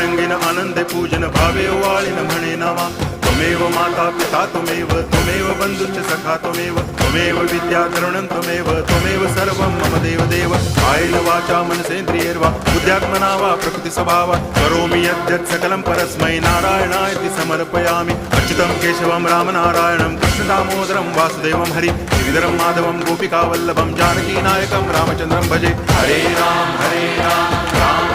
रंगीन आनंदे पूजन भावे वाळीन म्हणे नावा त्वमेव माता पिता त्वमेव बंधुश्च सखा त्वमेव विद्या तरुणं त्वमेव सर्वं मम देव कायेन वाचा मनसेन्द्रियैर्वा बुद्ध्यात्मना वा प्रकृति स्वभावात् करोमि यद्यत् सकलं परस्मै नारायणायति समर्पयामि अच्युतं केशवं रामनारायणं कृष्णदामोदरं वासुदेवं हरि गिरिधरं माधवं गोपिकावल्लभं जानकीनायकं रामचन्द्रं भजे हरे राम राम